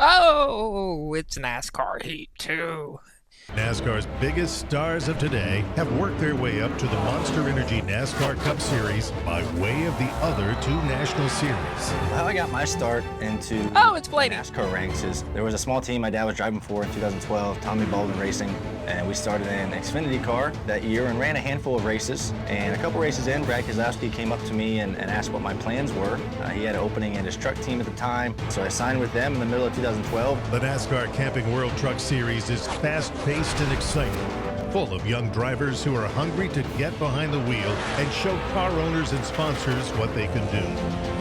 Oh, it's NASCAR Heat 2. NASCAR's biggest stars of today have worked their way up to the Monster Energy NASCAR Cup Series by way of the other two national series. How I got my start into It's Blaney. NASCAR ranks is there was a small team my dad was driving for in 2012, Tommy Baldwin Racing, and we started in Xfinity car that year and ran a handful of races. And a couple races in, Brad Keselowski came up to me and asked what my plans were. He had an opening in his truck team at the time, so I signed with them in the middle of 2012. The NASCAR Camping World Truck Series is fast-paced and exciting, full of young drivers who are hungry to get behind the wheel and show car owners and sponsors what they can do.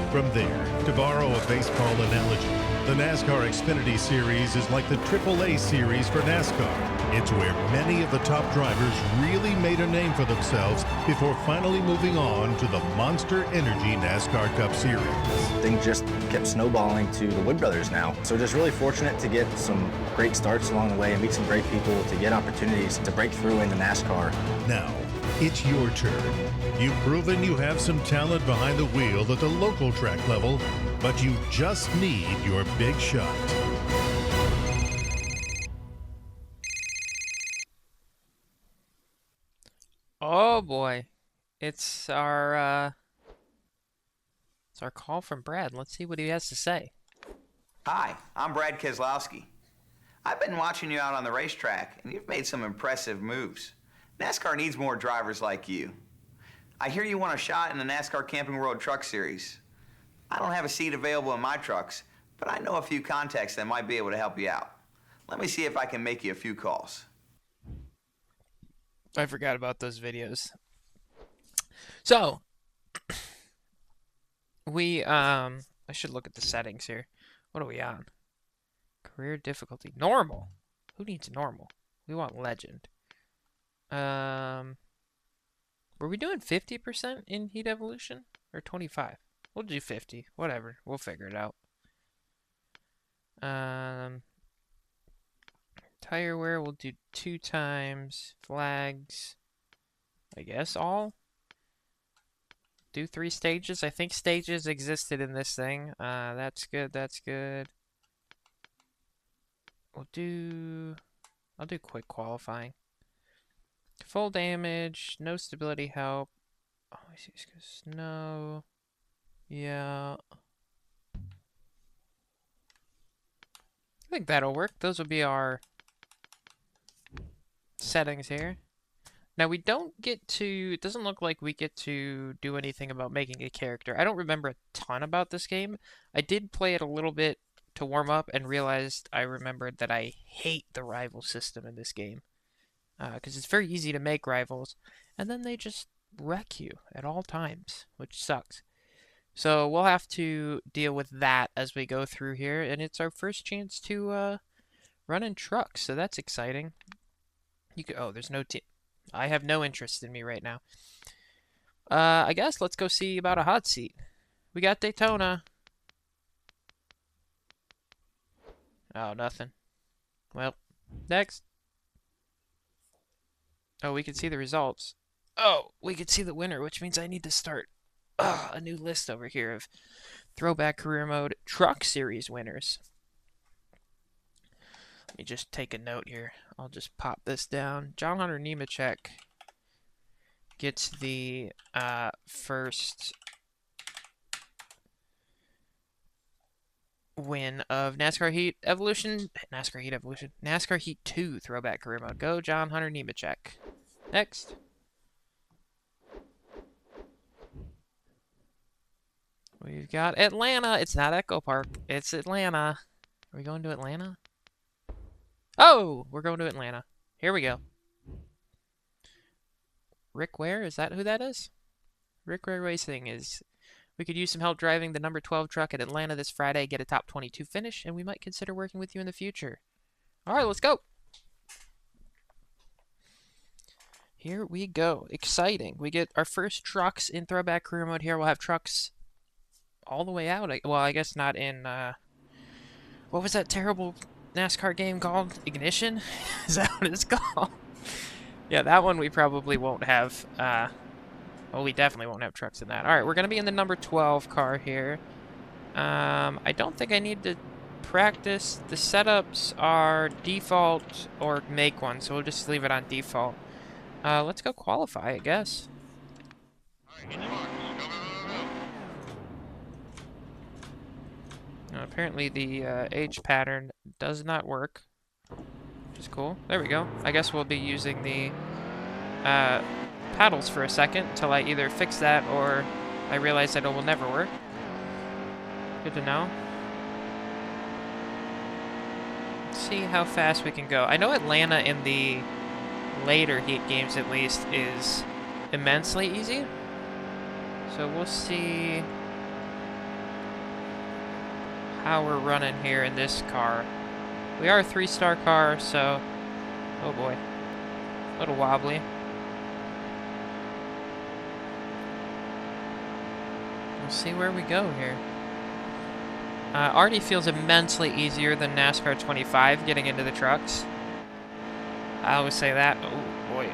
From there, to borrow a baseball analogy, the NASCAR Xfinity Series is like the AAA Series for NASCAR. It's where many of the top drivers really made a name for themselves before finally moving on to the Monster Energy NASCAR Cup Series. Things just kept snowballing to the Wood Brothers now. So just really fortunate to get some great starts along the way and meet some great people to get opportunities to break through into NASCAR. Now, it's your turn. You've proven you have some talent behind the wheel at the local track level, but you just need your big shot. Oh boy, it's our call from Brad. Let's see what he has to say. Hi, I'm Brad Keselowski. I've been watching you out on the racetrack, and you've made some impressive moves. NASCAR needs more drivers like you. I hear you want a shot in the NASCAR Camping World Truck Series. I don't have a seat available in my trucks, but I know a few contacts that might be able to help you out. Let me see if I can make you a few calls. I forgot about those videos. So, I should look at the settings here. What are we on? Career difficulty. Normal. Who needs normal? We want legend. Were we doing 50% in Heat Evolution? Or 25? We'll do 50. Whatever. We'll figure it out. Tire wear, we'll do 2 times. Flags, I guess all. Do 3 stages. I think stages existed in this thing. That's good, that's good. I'll do quick qualifying. Full damage, no stability help. Oh, I see, snow. Yeah. I think that'll work. Those will be our settings here. Now we don't get to, it doesn't look like we get to do anything about making a character. I don't remember a ton about this game. I did play it a little bit to warm up and realized I remembered that I hate the rival system in this game. Because it's very easy to make rivals, and then they just wreck you at all times, which sucks. So we'll have to deal with that as we go through here, and it's our first chance to run in trucks, so that's exciting. Oh, there's no team. I have no interest in me right now. I guess let's go see about a hot seat. We got Daytona. Oh, nothing. Well, next. Oh, we can see the results. Oh, we can see the winner, which means I need to start a new list over here of Throwback Career Mode Truck Series winners. Let me just take a note here. I'll just pop this down. John Hunter Nemechek gets the first win of NASCAR Heat Evolution. NASCAR Heat 2 Throwback Career Mode. Go, John Hunter Nemechek. Next. We've got Atlanta. It's not Echo Park. It's Atlanta. Are we going to Atlanta? Oh, we're going to Atlanta. Here we go. Rick Ware, is that who that is? Rick Ware Racing is... We could use some help driving the number 12 truck at Atlanta this Friday, get a top 22 finish, and we might consider working with you in the future. All right, let's go. Here we go. Exciting. We get our first trucks in Throwback Career Mode here. We'll have trucks all the way out. Well, I guess not in... what was that terrible NASCAR game called? Ignition? Is that what it's called? Yeah, that one we probably won't have. Well, we definitely won't have trucks in that. All right, we're going to be in the number 12 car here. I don't think I need to practice. The setups are default or make one, so we'll just leave it on default. Let's go qualify, I guess. Now, apparently the age pattern does not work, which is cool. There we go. I guess we'll be using the paddles for a second until I either fix that or I realize that it will never work. Good to know. Let's see how fast we can go. I know Atlanta in the later Heat games at least is immensely easy. So we'll see how we're running here in this car. We are a 3-star car, so oh boy, a little wobbly. We'll see where we go here. Already feels immensely easier than NASCAR 25 getting into the trucks. I always say that. Oh boy.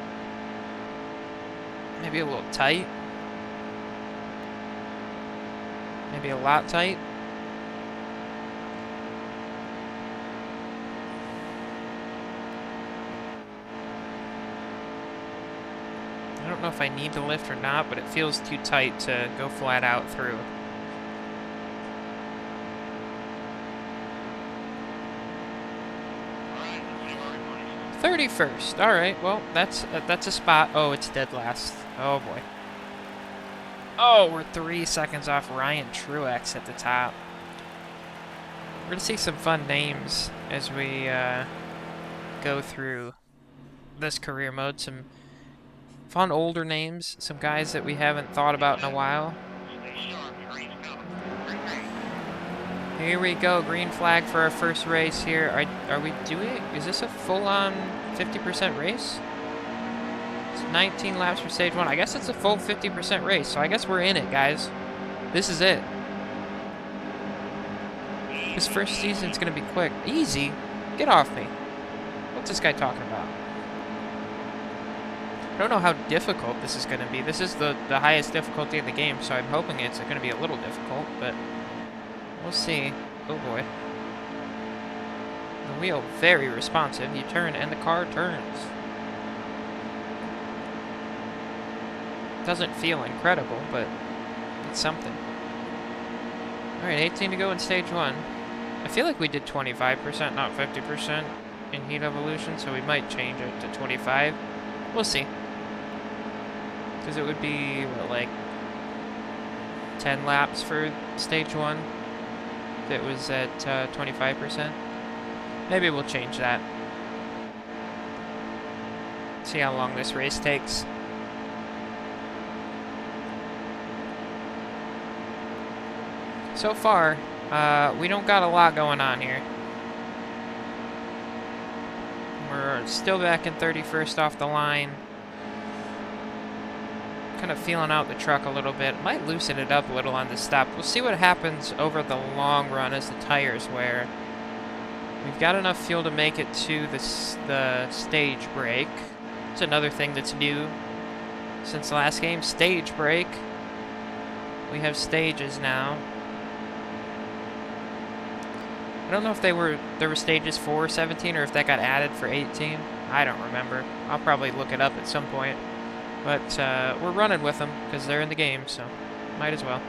Maybe a little tight. Maybe a lot tight. I don't know if I need to lift or not, but it feels too tight to go flat out through. 31st. All right. Well, that's a spot. Oh, it's dead last. Oh boy. Oh, we're 3 seconds off Ryan Truex at the top. We're gonna see some fun names as we go through this career mode. Some fun older names, some guys that we haven't thought about in a while. Here we go, green flag for our first race here. Are we doing, is this a full-on 50% race? It's 19 laps for stage 1. I guess it's a full 50% race, so I guess we're in it, guys. This is it. This first season's gonna be quick. Easy? Get off me. What's this guy talking about? I don't know how difficult this is gonna be. This is the highest difficulty in the game, so I'm hoping it's gonna be a little difficult, but we'll see. Oh boy. The wheel, very responsive. You turn and the car turns. Doesn't feel incredible, but it's something. Alright, 18 to go in stage 1. I feel like we did 25%, not 50% in Heat Evolution, so we might change it to 25. We'll see. Because it would be, what, like 10 laps for stage 1 if it was at 25%. Maybe we'll change that. See how long this race takes. So far, we don't got a lot going on here. We're still back in 31st off the line. Kind of feeling out the truck a little bit. Might loosen it up a little on the stop. We'll see what happens over the long run as the tires wear. We've got enough fuel to make it to the stage break. It's another thing that's new since the last game. Stage break. We have stages now. I don't know if there were stages for 17 or if that got added for 18. I don't remember. I'll probably look it up at some point. But we're running with them because they're in the game, so might as well.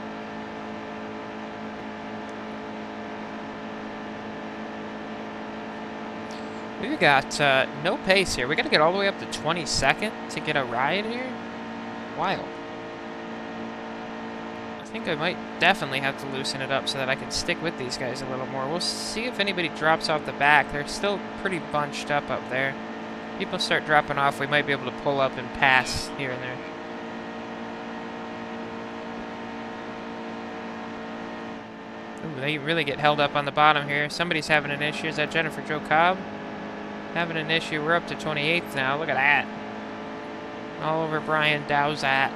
We've got no pace here. We got to get all the way up to 22nd to get a ride here. Wild. I think I might definitely have to loosen it up so that I can stick with these guys a little more. We'll see if anybody drops off the back. They're still pretty bunched up there. People start dropping off, we might be able to pull up and pass here and there. Ooh, they really get held up on the bottom here. Somebody's having an issue. Is that Jennifer Jo Cobb? Having an issue. We're up to 28th now. Look at that. All over Brian Dowsat.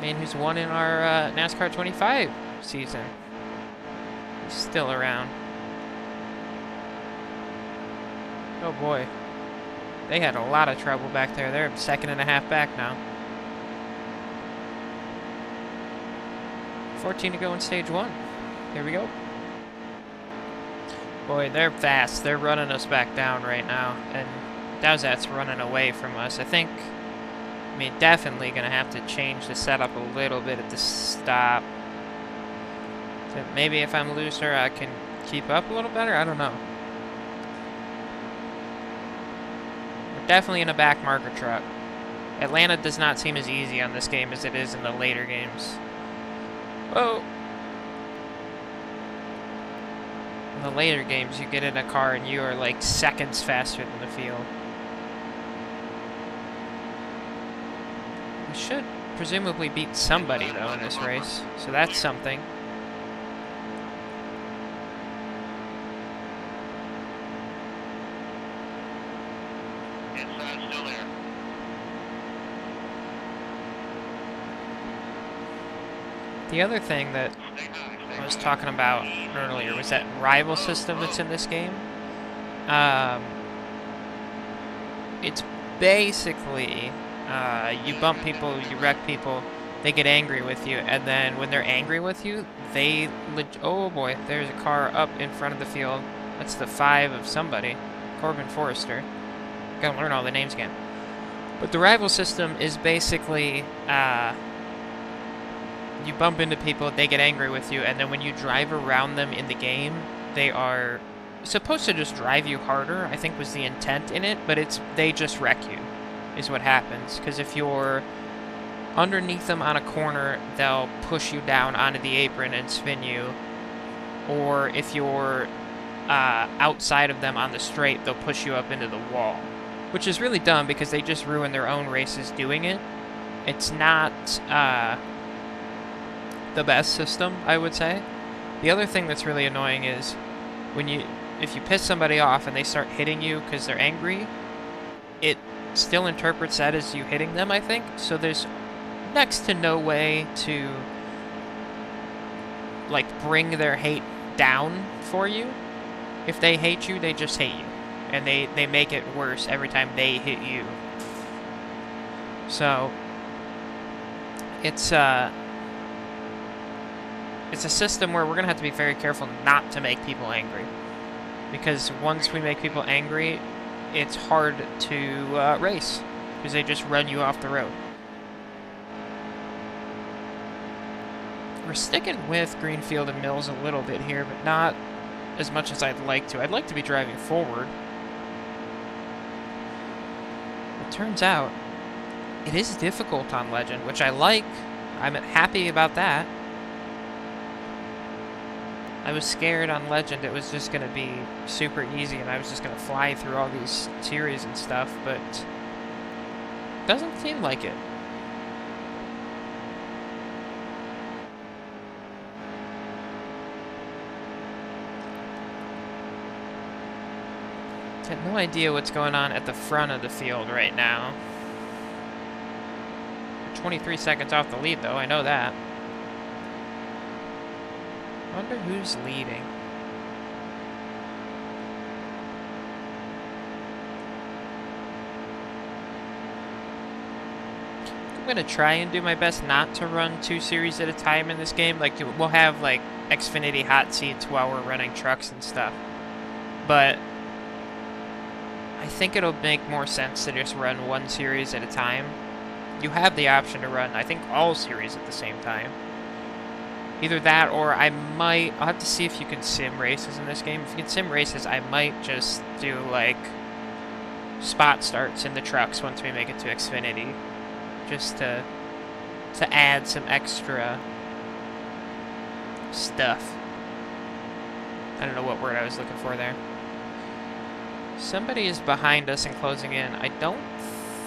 Man who's won in our NASCAR 25 season. He's still around. Oh boy. They had a lot of trouble back there. They're 2.5 back now. 14 to go in stage 1. Here we go. Boy, they're fast. They're running us back down right now. And Dowsat's running away from us. I mean, definitely going to have to change the setup a little bit at the stop. So maybe if I'm looser, I can keep up a little better. I don't know. We're definitely in a back marker truck. Atlanta does not seem as easy on this game as it is in the later games. Whoa! In the later games, you get in a car and you are like seconds faster than the field. We should presumably beat somebody though in this race, so that's something. Still there. The other thing that I was talking about earlier was that rival system that's in this game. It's basically you bump people, you wreck people, they get angry with you, and then when they're angry with you, they oh boy, there's a car up in front of the field. That's the 5 of somebody, Corbin Forrester. Gotta learn all the names again. But the rival system is basically you bump into people, they get angry with you, and then when you drive around them in the game, they are supposed to just drive you harder, I think was the intent in it, but they just wreck you, is what happens. Because if you're underneath them on a corner, they'll push you down onto the apron and spin you. Or if you're outside of them on the straight, they'll push you up into the wall. Which is really dumb because they just ruin their own races doing it. It's not the best system, I would say. The other thing that's really annoying is if you piss somebody off and they start hitting you because they're angry, it still interprets that as you hitting them, I think. So there's next to no way to like bring their hate down for you. If they hate you, they just hate you. And they make it worse every time they hit you. So it's a system where we're going to have to be very careful not to make people angry. Because once we make people angry, it's hard to race. Because they just run you off the road. We're sticking with Greenfield and Mills a little bit here, but not as much as I'd like to. I'd like to be driving forward. It turns out it is difficult on Legend, which I like. I'm happy about that. I was scared on Legend it was just going to be super easy and I was just going to fly through all these series and stuff, but it doesn't seem like it. I have no idea what's going on at the front of the field right now. We're 23 seconds off the lead, though. I know that. I wonder who's leading. I'm going to try and do my best not to run 2 series at a time in this game. Like, we'll have, like, Xfinity hot seats while we're running trucks and stuff. But I think it'll make more sense to just run 1 series at a time. You have the option to run, I think, all series at the same time. Either that, or I'll have to see if you can sim races in this game. If you can sim races, I might just do, like, spot starts in the trucks once we make it to Xfinity. Just to add some extra stuff. I don't know what word I was looking for there. Somebody is behind us and closing in. I don't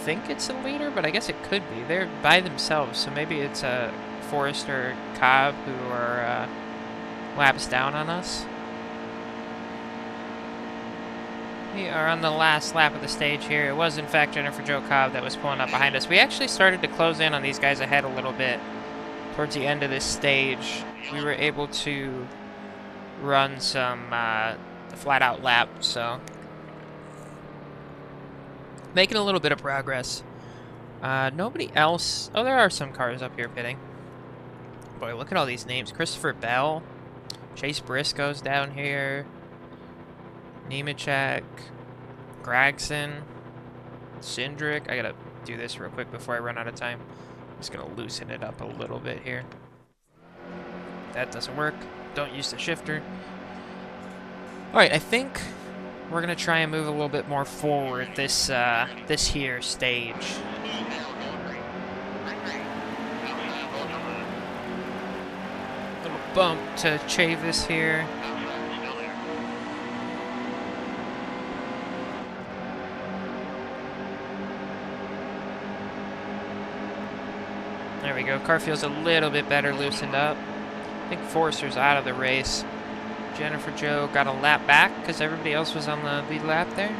think it's a leader, but I guess it could be. They're by themselves, so maybe it's a Forrester or Cobb who are laps down on us. We are on the last lap of the stage here. It was, in fact, Jennifer Jo Cobb that was pulling up behind us. We actually started to close in on these guys ahead a little bit towards the end of this stage. We were able to run some flat-out lap, so making a little bit of progress. Nobody else. Oh, there are some cars up here pitting. Boy, look at all these names. Christopher Bell. Chase Briscoe's down here. Nemechek, Gregson, Cindric. I gotta do this real quick before I run out of time. I'm just gonna loosen it up a little bit here. That doesn't work. Don't use the shifter. Alright, I think we're gonna try and move a little bit more forward this this here stage. Little bump to Chavis here. There we go. Car feels a little bit better loosened up. I think Forrester's out of the race. Jennifer Joe got a lap back because everybody else was on the lead lap there.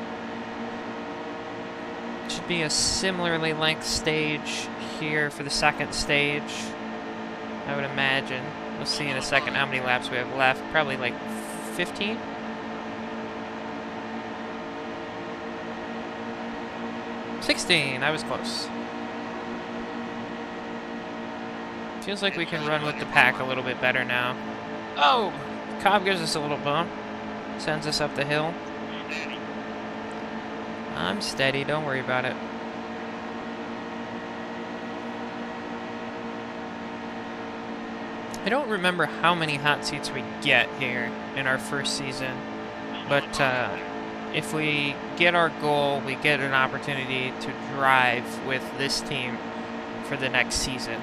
Should be a similarly length stage here for the second stage, I would imagine. We'll see in a second how many laps we have left. Probably like 15? $16. I was close. Feels like we can run with the pack a little bit better now. Oh! Cobb gives us a little bump. Sends us up the hill. I'm steady, don't worry about it. I don't remember how many hot seats we get here in our first season, but if we get our goal, we get an opportunity to drive with this team for the next season,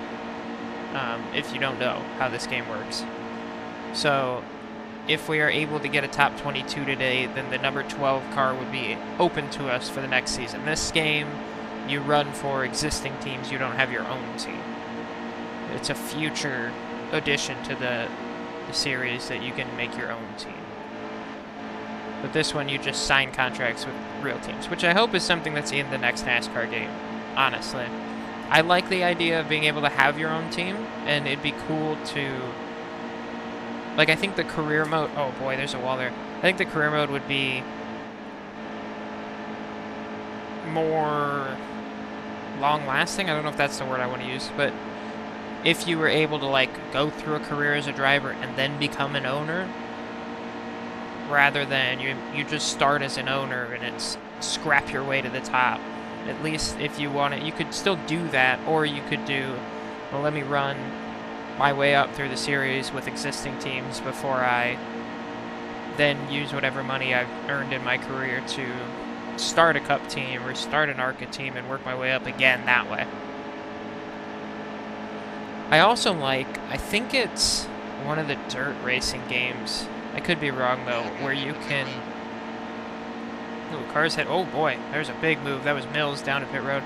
if you don't know how this game works. So if we are able to get a top 22 today, then the number 12 car would be open to us for the next season. This game, you run for existing teams, you don't have your own team. It's a future addition to the series that you can make your own team. But this one, you just sign contracts with real teams, which I hope is something that's in the next NASCAR game, honestly. I like the idea of being able to have your own team, and it'd be cool to... Like, I think the career mode... Oh, boy, there's a wall there. I think the career mode would be more long-lasting. I don't know if that's the word I want to use, but if you were able to, like, go through a career as a driver and then become an owner, rather than you just start as an owner and it's scrap your way to the top. At least if you want it, you could still do that, or you could do, well, let me run my way up through the series with existing teams before I then use whatever money I've earned in my career to start a cup team or start an ARCA team and work my way up again that way. I also like, I think it's one of the dirt racing games, I could be wrong though, where you can... Ooh, cars hit, oh boy, there's a big move. That was Mills down to pit road.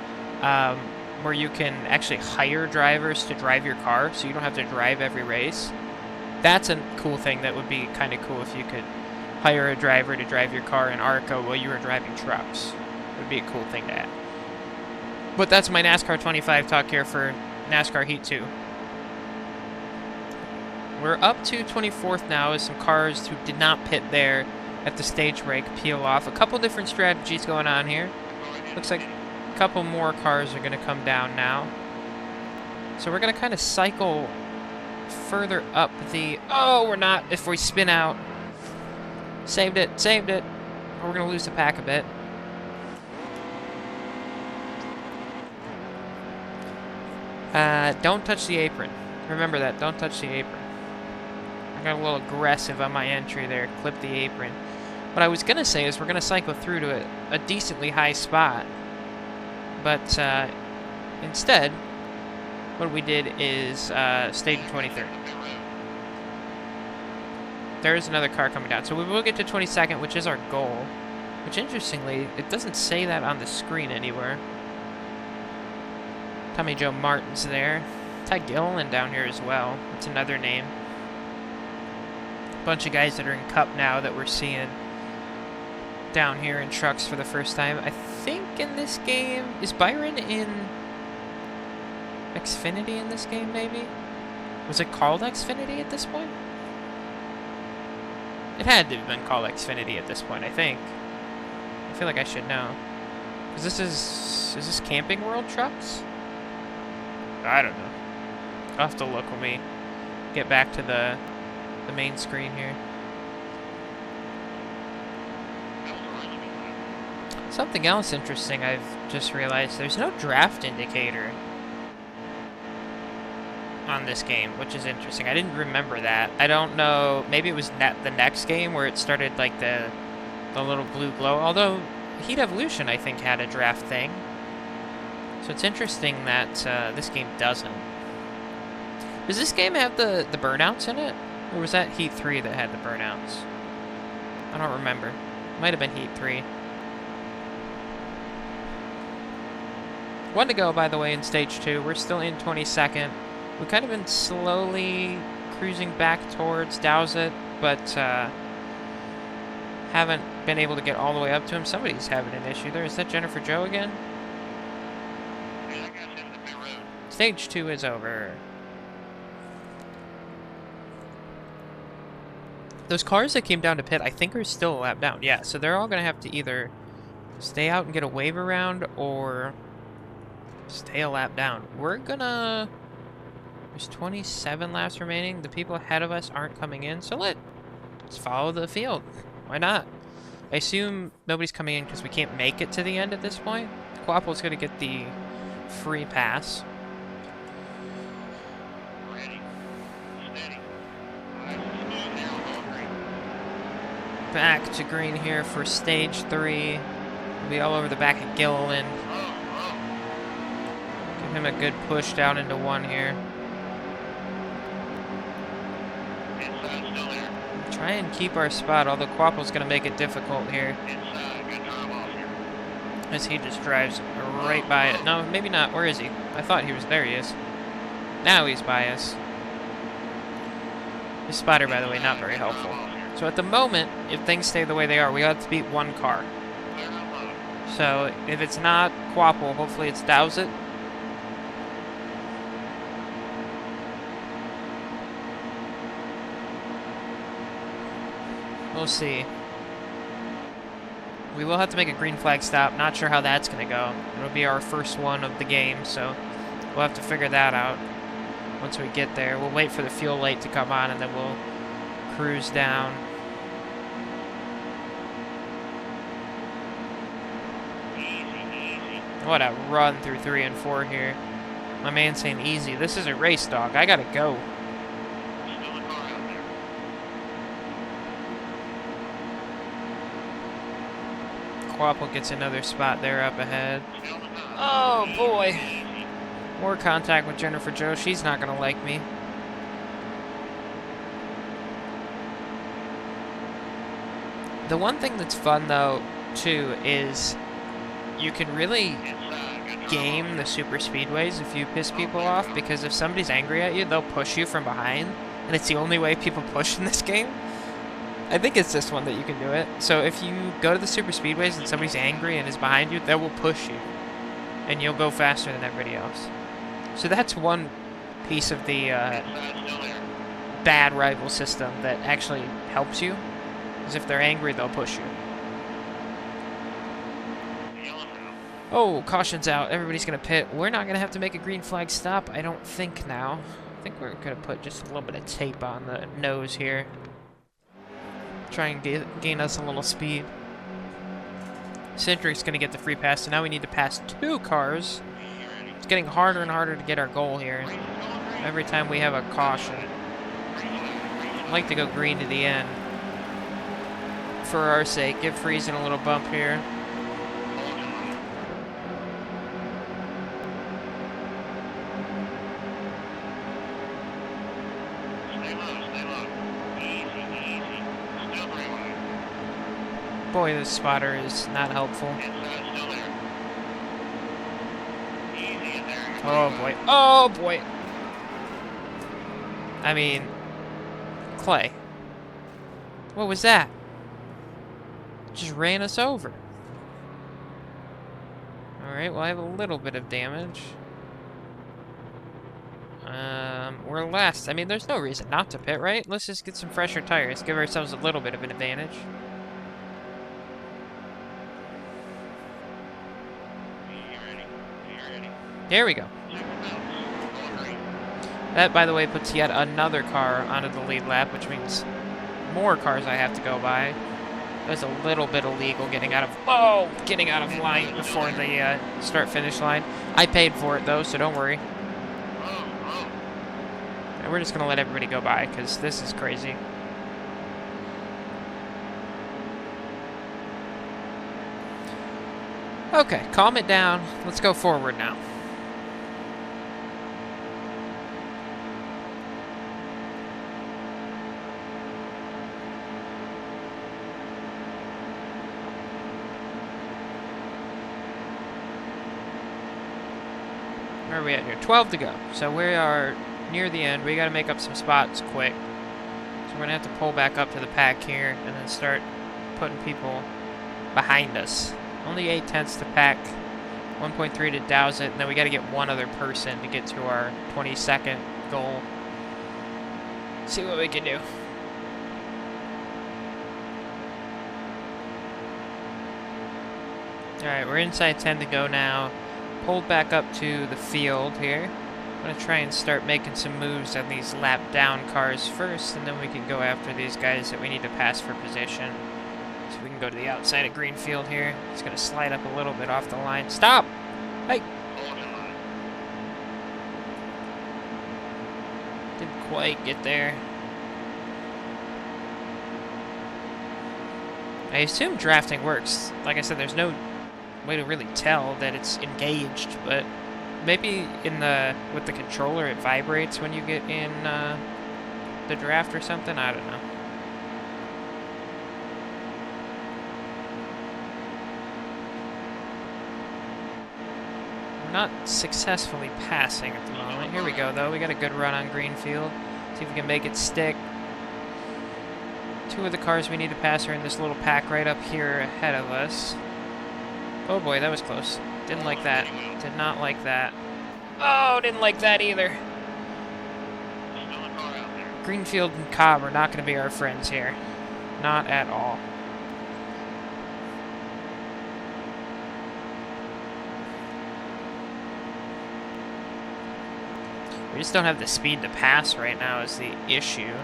Where you can actually hire drivers to drive your car, so you don't have to drive every race. That's a cool thing that would be kind of cool if you could hire a driver to drive your car in ARCA while you were driving trucks. It would be a cool thing to add. But that's my NASCAR 25 talk here for NASCAR Heat 2. We're up to 24th now as some cars who did not pit there at the stage break peel off. A couple different strategies going on here. Looks like a couple more cars are going to come down now. So we're going to kind of cycle further up the... Oh, we're not. If we spin out. Saved it. Saved it. We're going to lose the pack a bit. Don't touch the apron. Remember that. Don't touch the apron. I got a little aggressive on my entry there. Clip the apron. What I was going to say is we're going to cycle through to a decently high spot. But instead, what we did is stayed in 23rd. There is another car coming down. So we will get to 22nd, which is our goal. Which, interestingly, it doesn't say that on the screen anywhere. Tommy Joe Martin's there. Ty Gilliland down here as well. That's another name. Bunch of guys that are in Cup now that we're seeing down here in trucks for the first time. I think in this game, is Byron in Xfinity in this game, maybe? Was it called Xfinity at this point? It had to have been called Xfinity at this point, I think. I feel like I should know. Because is this Camping World trucks? I don't know. I'll have to look when we get back to the main screen here. Something else interesting I've just realized, there's no draft indicator on this game, which is interesting. I didn't remember that. I don't know, maybe it was the next game where it started like the little blue glow, although Heat Evolution I think had a draft thing. So it's interesting that this game doesn't. Does this game have the burnouts in it? Or was that Heat 3 that had the burnouts? I don't remember. Might have been Heat 3. One to go, by the way, in Stage 2. We're still in 22nd. We've kind of been slowly cruising back towards Dowsett, but haven't been able to get all the way up to him. Somebody's having an issue there. Is that Jennifer Joe again? Stage 2 is over. Those cars that came down to pit, I think, are still a lap down. Yeah, so they're all going to have to either stay out and get a wave around or stay a lap down. We're gonna... There's 27 laps remaining. The people ahead of us aren't coming in, so let's follow the field. Why not? I assume nobody's coming in because we can't make it to the end at this point. Quapple's going to get the free pass. Back to green here for Stage 3. We'll be all over the back of Gilliland. Give him a good push down into 1 here. Try and keep our spot, although Quapple's going to make it difficult here. As he just drives right by it. No, maybe not. Where is he? I thought he was. There he is. Now he's by us. His spotter, by the way, not very helpful. So at the moment, if things stay the way they are, we have to beat 1 car. So if it's not Quapple, hopefully it's Dowsett. We'll see. We will have to make a green flag stop. Not sure how that's going to go. It'll be our first one of the game, so we'll have to figure that out once we get there. We'll wait for the fuel light to come on, and then we'll cruise down. What a run through 3 and 4 here. My man's saying easy. This is a race, dog. I gotta go. Quapple gets another spot there up ahead. Oh boy. More contact with Jennifer Joe. She's not gonna like me. The one thing that's fun though, too, is you can really game the super speedways if you piss people off, because if somebody's angry at you, they'll push you from behind, and it's the only way people push in this game. I think it's this one that you can do it. So if you go to the super speedways and somebody's angry and is behind you, they will push you, and you'll go faster than everybody else. So that's one piece of the bad rival system that actually helps you, is if they're angry, they'll push you. Oh, caution's out. Everybody's going to pit. We're not going to have to make a green flag stop, I don't think now. I think we're going to put just a little bit of tape on the nose here. Try and gain us a little speed. Centric's going to get the free pass, so now we need to pass 2 cars. It's getting harder and harder to get our goal here. Every time we have a caution. I'd like to go green to the end. For our sake, give Friesen a little bump here. Boy, this spotter is not helpful. Oh boy. Oh boy. I mean, Clay. What was that? Just ran us over. Alright, well I have a little bit of damage. We're last. I mean, there's no reason not to pit, right? Let's just get some fresher tires. Give ourselves a little bit of an advantage. There we go. That, by the way, puts yet another car onto the lead lap, which means more cars I have to go by. That was a little bit illegal getting out of line before the start-finish line. I paid for it though, so don't worry. And we're just gonna let everybody go by because this is crazy. Okay, calm it down. Let's go forward now. Where are we at here? 12 to go. So we are near the end. We got to make up some spots quick. So we're going to have to pull back up to the pack here and then start putting people behind us. Only 8/10 to pack, 1.3 to douse it, and then we got to get one other person to get to our 22nd goal. See what we can do. Alright, we're inside 10 to go now. Pulled back up to the field here. I'm going to try and start making some moves on these lap down cars first, and then we can go after these guys that we need to pass for position. So we can go to the outside of Greenfield here. It's going to slide up a little bit off the line. Stop! Hey! Didn't quite get there. I assume drafting works. Like I said, there's no way to really tell that it's engaged, but maybe with the controller it vibrates when you get in the draft or something. I don't know. We're not successfully passing at the moment. Here we go though. We got a good run on Greenfield. See if we can make it stick. Two of the cars we need to pass are in this little pack right up here ahead of us. Oh boy, that was close. Didn't like that. Did not like that. Oh, didn't like that either. Greenfield and Cobb are not going to be our friends here. Not at all. We just don't have the speed to pass right now is the issue.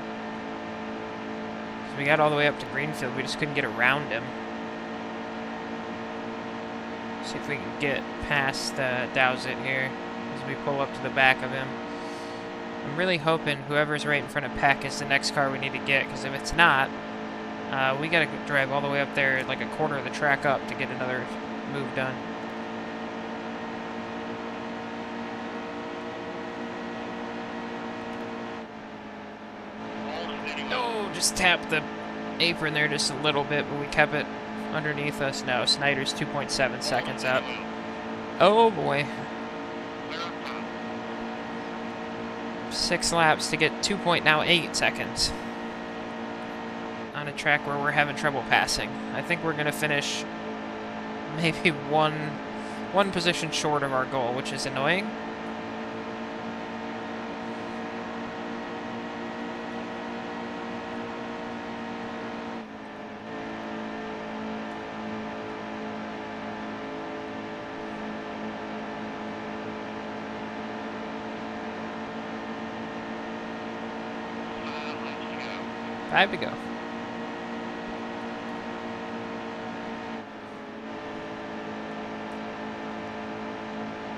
We got all the way up to Greenfield, we just couldn't get around him. See if we can get past Dowsett here as we pull up to the back of him. I'm really hoping whoever's right in front of Peck is the next car we need to get, because if it's not, we gotta drive all the way up there, like a quarter of the track up to get another move done. Oh, just tapped the apron there just a little bit, but we kept it underneath us. No, Snyder's 2.7 seconds up. Oh boy. 6 laps to get 2.8 seconds on a track where we're having trouble passing. I think we're gonna finish maybe one position short of our goal, which is annoying. Five to go.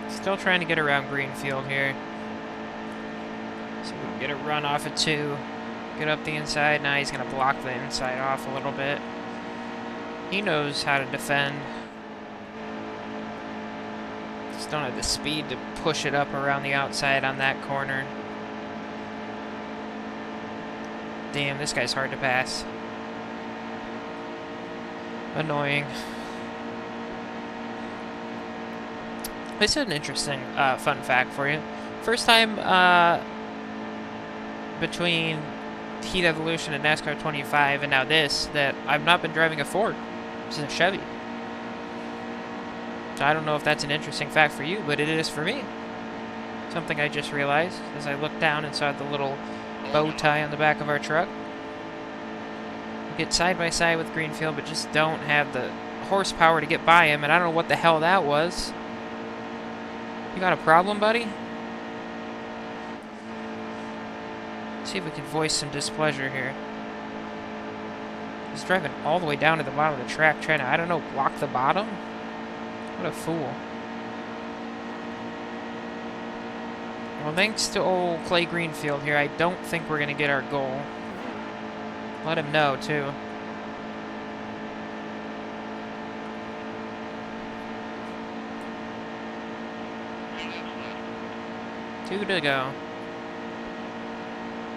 Still trying to get around Greenfield here. So we can get a run off of 2. Get up the inside. Now he's going to block the inside off a little bit. He knows how to defend. Just don't have the speed to push it up around the outside on that corner. Damn, this guy's hard to pass. Annoying. This is an interesting fun fact for you. First time between Heat Evolution and NASCAR 25 and now this that I've not been driving a Ford. This is a Chevy. So I don't know if that's an interesting fact for you, but it is for me. Something I just realized as I looked down and saw the little bow tie on the back of our truck. Get side by side with Greenfield, but just don't have the horsepower to get by him, and I don't know what the hell that was. You got a problem, buddy? Let's see if we can voice some displeasure here. He's driving all the way down to the bottom of the track, trying to, I don't know, block the bottom? What a fool. Well, thanks to old Clay Greenfield here, I don't think we're going to get our goal. Let him know, too. Two to go.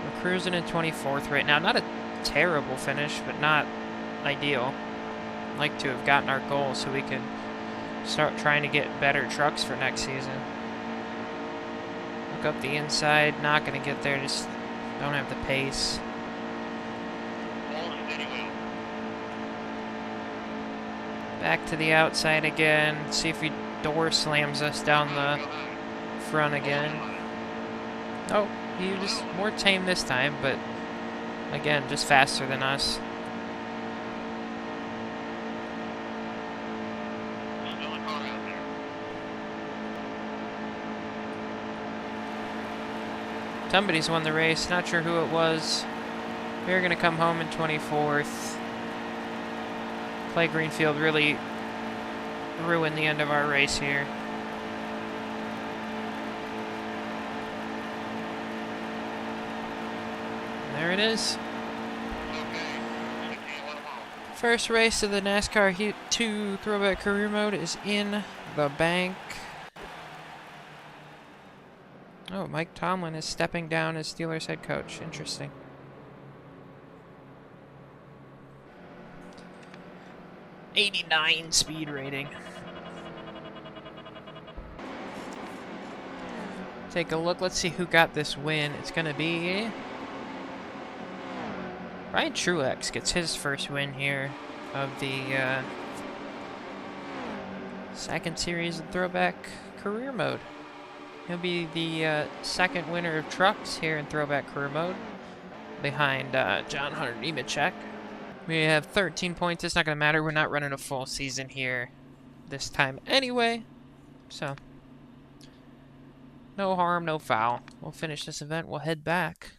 We're cruising in 24th right now. Not a terrible finish, but not ideal. I'd like to have gotten our goal so we could start trying to get better trucks for next season. Look up the inside. Not going to get there. Just don't have the pace. Back to the outside again. See if he door slams us down the front again. Oh, he was more tame this time, but again, just faster than us. Somebody's won the race. Not sure who it was. We're going to come home in 24th. Clay Greenfield really ruined the end of our race here. There it is. First race of the NASCAR Heat 2 Throwback Career Mode is in the bank. Oh, Mike Tomlin is stepping down as Steelers head coach. Interesting. '89 speed rating. Take a look. Let's see who got this win. It's going to be Ryan Truex gets his first win here of the second series of Throwback Career Mode. He'll be the second winner of trucks here in Throwback Career Mode, behind John Hunter Nemechek. We have 13 points. It's not going to matter. We're not running a full season here this time anyway, so no harm, no foul. We'll finish this event. We'll head back.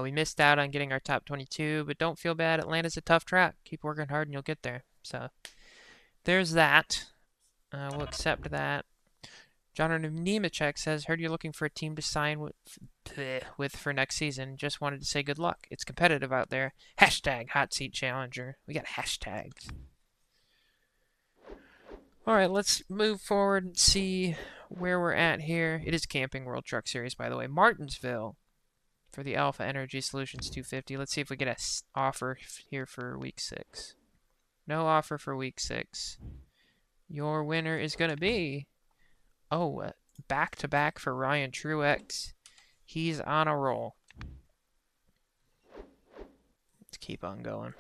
We missed out on getting our top 22, but don't feel bad. Atlanta's a tough track. Keep working hard and you'll get there. So there's that. We'll accept that. John Nemechek says, heard you're looking for a team to sign with for next season. Just wanted to say good luck. It's competitive out there. Hashtag Hot Seat Challenger. We got hashtags. Alright, let's move forward and see where we're at here. It is Camping World Truck Series, by the way. Martinsville for the Alpha Energy Solutions 250. Let's see if we get an offer here for week 6. No offer for week 6. Your winner is going to be, back-to-back for Ryan Truex. He's on a roll. Let's keep on going.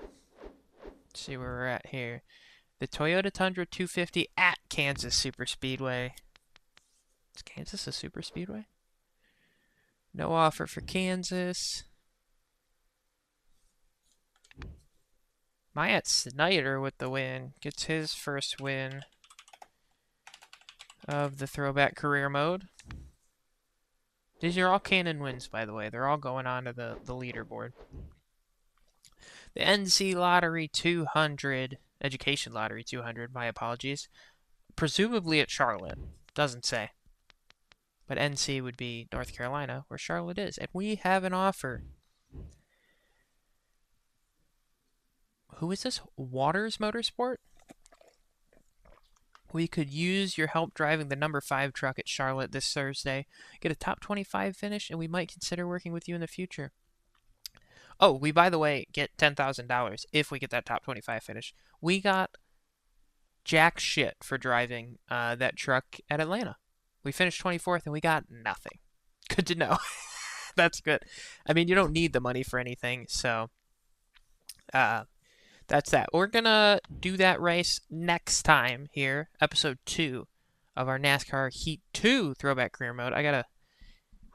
Let's see where we're at here. The Toyota Tundra 250 at Kansas Super Speedway. Is Kansas a super speedway? No offer for Kansas. Myatt Snyder with the win. Gets his first win of the Throwback Career Mode. These are all Canon wins, by the way. They're all going on to the leaderboard. The NC Lottery 200, Education Lottery 200, my apologies. Presumably at Charlotte. Doesn't say. But NC would be North Carolina, where Charlotte is. And we have an offer. Who is this? Waters Motorsport? We could use your help driving the number 5 truck at Charlotte this Thursday. Get a top 25 finish, and we might consider working with you in the future. Oh, we, by the way, get $10,000 if we get that top 25 finish. We got jack shit for driving that truck at Atlanta. We finished 24th, and we got nothing. Good to know. That's good. I mean, you don't need the money for anything, so that's that. We're going to do that race next time here, episode 2 of our NASCAR Heat 2 Throwback Career Mode. I got to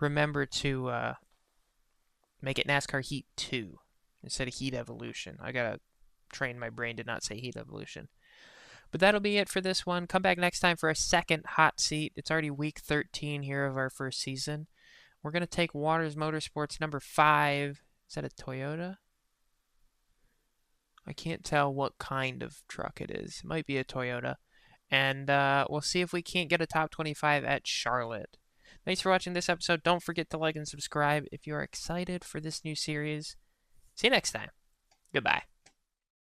remember to make it NASCAR Heat 2 instead of Heat Evolution. I got to train my brain to not say Heat Evolution. But that'll be it for this one. Come back next time for a second hot seat. It's already week 13 here of our first season. We're going to take Waters Motorsports number 5 Is that a Toyota? I can't tell what kind of truck it is. It might be a Toyota. And we'll see if we can't get a top 25 at Charlotte. Thanks for watching this episode. Don't forget to like and subscribe if you are excited for this new series. See you next time. Goodbye.